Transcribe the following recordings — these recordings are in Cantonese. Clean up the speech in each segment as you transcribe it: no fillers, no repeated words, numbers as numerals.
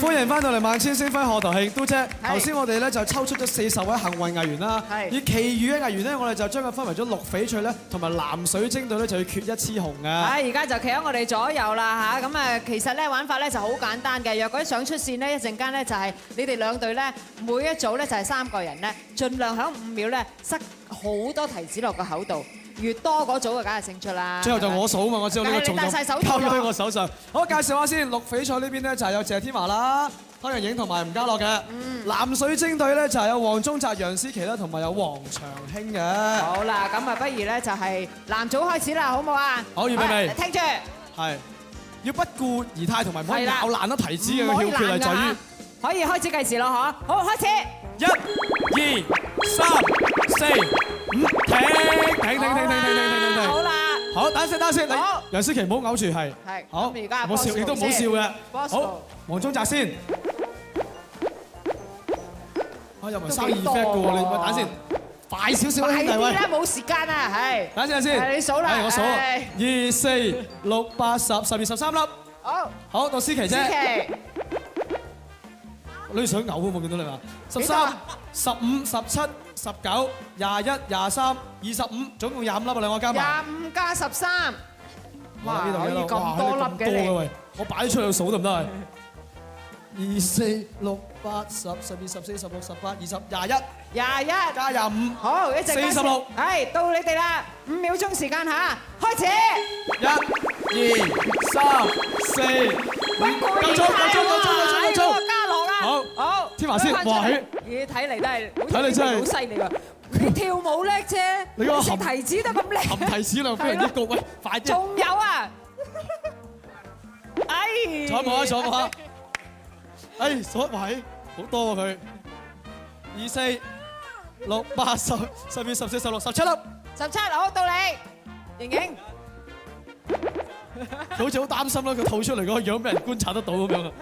歡迎翻到嚟萬千星輝賀台慶，都姐。頭先我哋咧就抽出咗40位幸運藝員啦，而其餘嘅藝員咧，我哋就將佢分為咗綠翡翠咧，同埋藍水晶隊咧就要決一雌雄嘅。而家就企喺我哋左右啦嚇，咁啊其實咧玩法咧就好簡單嘅，若果想出線咧，一陣間咧就係你哋兩隊咧，每一組咧就係3個人咧，盡量喺5秒咧塞好多提子落個口度。越多嗰組就梗係勝出啦。最後就我數啊嘛，我知道呢個重任交咗喺我手上。好，介紹下先，綠翡翠呢邊咧就係有謝天華啦、湯若影同埋吳家樂嘅。藍水晶隊咧就係有黃宗澤、楊思琦啦，同埋有黃長興嘅。好啦，咁啊不如咧就係男組開始啦，好唔好啊？好，預備未？聽住。係。要不顧儀態同埋唔可以咬爛粒提子嘅竅訣係在於。可以開始計時咯，嗬。好，開始。1、2、3、4、5，停。好啦。好，等先，你楊思琦唔好嘔住，係。好，唔好笑，亦都唔好笑嘅。好，黃宗澤先。啊，又唔係生意 fat 嘅喎，你咪等先。快少少，兄弟喂。快啲啦，冇時間啊，係。等陣先。你數啦。係我數。2、4、6、8、10、12、13粒。好。好，到思琦啫。思琦。你想嘔啊？冇見到你嘛？13、15、17、19、21、23、25，總共25粒啊！兩個加埋。25加13。哇！可以咁多粒嘅你。我擺出嚟數得唔得啊？2、4、6、8、10、12、14、16、18、20、21。21加25。好，一陣間。46。係到你哋啦，5秒鐘時間嚇，開始。1、2、3、4、5，夠鐘。好，天華先，哇！咦，睇嚟都係，睇你真係好犀利喎！你跳舞叻啫，你個含提子都咁叻，含提子量非常之高，喂，快啲！仲有啊！哎，坐下，哎，坐位好多喎佢，2、4、6、8、10、12、14、16、17粒，17，好到你，盈盈，佢好似好擔心啦，佢吐出嚟嗰個樣俾人觀察得到咁樣啊！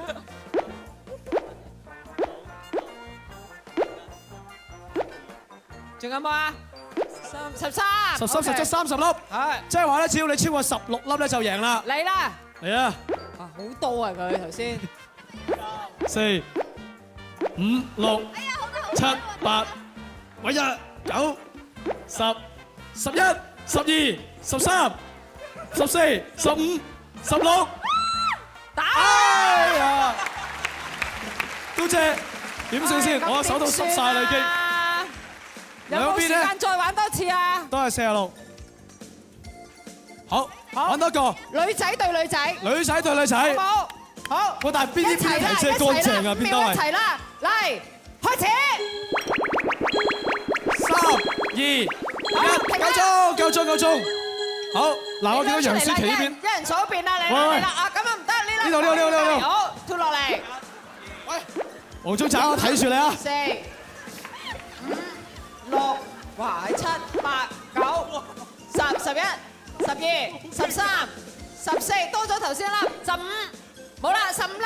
仲有冇啊？13、17、30粒，係，即係話咧，只要你超過16粒咧就贏啦。嚟啦！嚟啊！啊，好多啊佢頭先。4、5、6、7、8，喂呀，9、10、11、12、13、14、15、16，打！哎呀，都姐點算先？我手都濕晒啦已經。有冇時間再玩多次啊？都係46。好，玩多個。女仔對女仔。女仔對女仔。好。好。喂，但係邊啲提子係乾淨啊？邊都係。一齊啦，嚟，開始。3、2、1，夠鐘。好，嗱，我見到楊思琦呢邊。一人坐一邊啦，你嚟啦啊！咁啊唔得，呢度。好，跳落嚟。喂，黃宗澤，我睇住你啊。4、5、6，哇！7、8、9、10、11、12、13、14，多咗頭先粒，15，冇啦，15粒。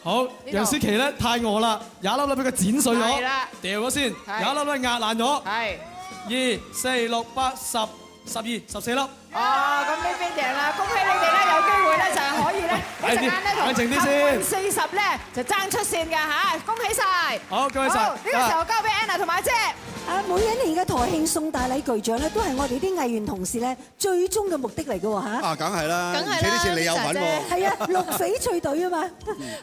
好，楊思琦咧太餓啦，有一粒俾佢剪碎咗，掉咗先，有一粒咧壓爛咗。係。2、4、6、8、10、12、14粒。哦，咁呢邊贏啦！恭喜你哋咧，有機會咧就係可以咧，一陣間咧同幸運40咧就爭出線㗎嚇，恭喜晒！好，恭喜晒！呢個時候交俾 Anna 同埋阿姐。每一年嘅台慶送大禮巨獎咧，都係我哋啲藝員同事咧最終嘅目的嚟嘅喎嚇。梗係啦，而且呢次你有份喎。係啊，綠翡翠隊啊嘛。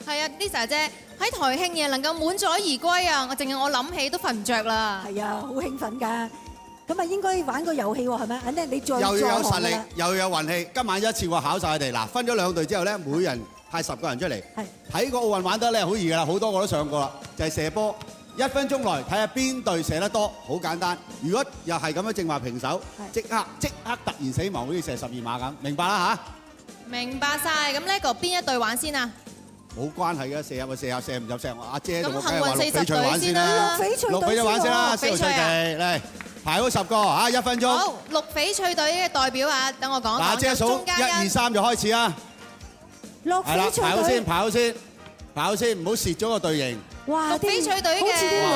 係啊，Lisa 姐喺台慶夜能夠滿載而歸啊！我淨係我諗起都瞓唔着啦。係啊，好興奮㗎。咁啊，應該玩個遊戲喎，係咪？阿 Net 你再又要有實力，又要有運氣。今晚一次過考晒佢哋。嗱，分咗2隊之後咧，每人派10個人出嚟。係。睇個奧運玩得咧，好易㗎啦，好多個都上過啦，就係射波。1分鐘內睇下邊隊射得多，好簡單。如果又係咁樣正話平手，即刻突然死亡，好似射12碼咁，明白啦嚇？明白晒。咁呢個邊一隊玩先啊？冇關係嘅，射入咪射入，射唔入射。阿姐同我梗係話綠翡翠玩先啦，綠翡翠玩先啦，小翠哋嚟排好10個嚇，1分鐘。好，綠翡翠隊嘅代表啊，等我講。嗱，姐數1、2、3就開始啊。綠翡翠隊。排好先，唔好蝕咗個隊形。哇！翡翠隊嘅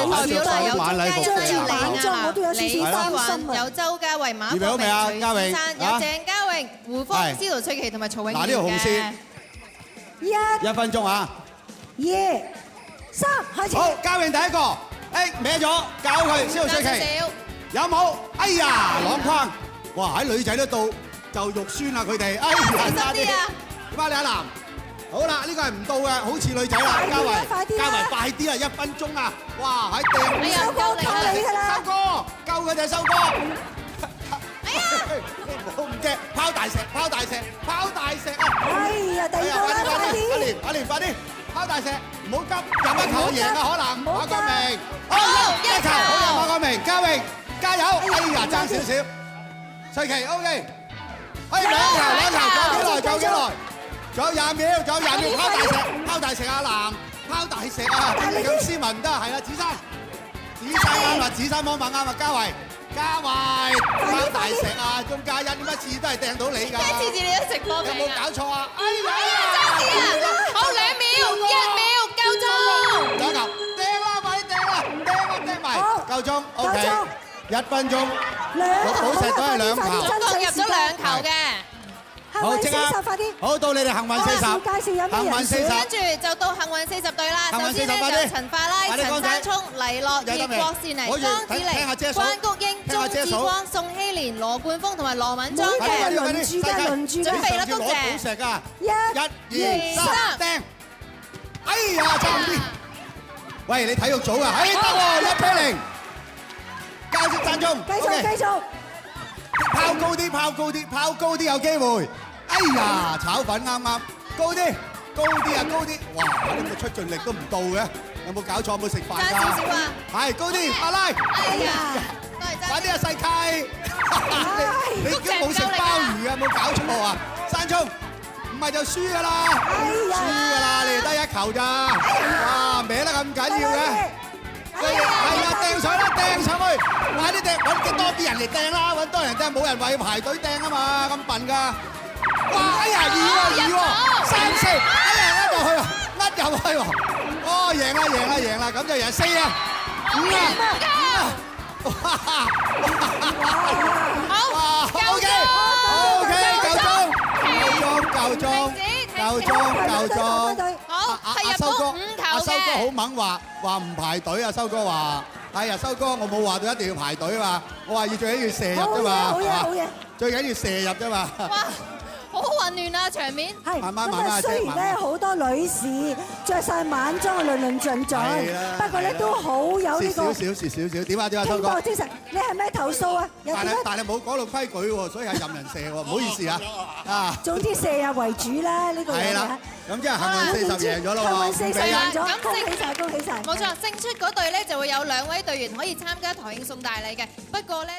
代表啦，有鍾嘉欣、有李亞、李思韻、有周家慧、馬國明、徐先生、有鄭嘉穎、胡楓、司徒翠琪同埋曹永賢嘅。嗱，呢個紅線1分鐘啊！ 2、3，開始。好，嘉穎第一個，歪咗，教佢蕭瑞琪，有冇？哎呀，朗框，哇！喺女仔都到就肉酸啦佢哋，哎呀，差啲。點啊，李亞男？好啦，呢個係唔到嘅，好似女仔啦，嘉維，快啲啊！1分鐘啊！哇，喺掟，收哥救你㗎啦！收哥，救佢哋，收哥。哎呀！唔驚，拋大石啊！哎呀，第二個啦，快啲！阿蓮快啲，拋大石，唔好急，入一球贏啊！可能馬國明，好一球，好啊！馬國明，嘉穎加油！哎呀，爭少少，瑞琪 OK，哎兩球，仲有幾耐？仲有20秒，拋大石阿南，拋大石啊！咁斯文唔得，係啦，子珊啱啦，子珊方法啱啊，嘉維。拋大石啊！鐘嘉欣乜次都係掟到你㗎，次次你都直播嘅，有冇搞錯啊？哎呀！爭啲啊！好2秒，1秒夠鐘。兩球掟啦，快啲掟埋，夠鐘 OK， 1分鐘，寶石都係2球，總共入咗2球嘅。好，即刻，好到你哋幸運40，幸運40，跟住就到幸運40隊啦。首先咧就陳法拉、陳山聰、黎樂業、郭善妮、莊子玲、關菊英、鐘志光、宋希蓮、羅冠峰同埋羅敏莊嘅。輪住，準備啦，公姐。攞寶石㗎，1、2、3，掟！哎呀，差啲！喂，你體育組啊？哎，得喎，1-0，交接讚中，繼續。拋高啲有機會。哎呀，炒粉啱，高啲，哇！你個出盡力都唔到嘅，有冇搞錯？有冇食飯㗎？爭少少啊！係高啲，阿拉。哎呀，快啲啊，細契！你已經冇食鮑魚啊？冇搞錯啊？山聰，唔係就輸㗎啦，你哋得1球咋？哇，歪得咁緊要嘅！係啊，掟上去，快啲掟，揾多啲人嚟掟啦，揾多人掟，冇人為排隊掟啊嘛，咁笨㗎！哇，哎呀2喎，3、4，哎呀呃入去喎，哦贏啦，咁就贏4啊，5啊，哇，OK，夠鐘。好，係入到5球嘅。阿修哥好猛話唔排隊啊！修哥話：哎呀，修哥，我冇話到一定要排隊啊嘛，我話最緊要射入啫嘛，好嘢，最緊要射入啫嘛。哇，好混亂啊場面。係咁啊，雖然咧好多女士着晒晚裝論盡盡，不過咧都好有呢個少少，點啊，修哥？精神，你係咪投訴啊？但係冇講到規矩喎，所以係任人射喎，唔好意思啊。總之射入為主啦，呢個嘢。係啦，咁即係幸運40贏咗咯喎，幸運40贏咗，恭喜晒！冇錯，勝出嗰隊咧就會有2位隊員可以參加台慶送大禮嘅，不過咧。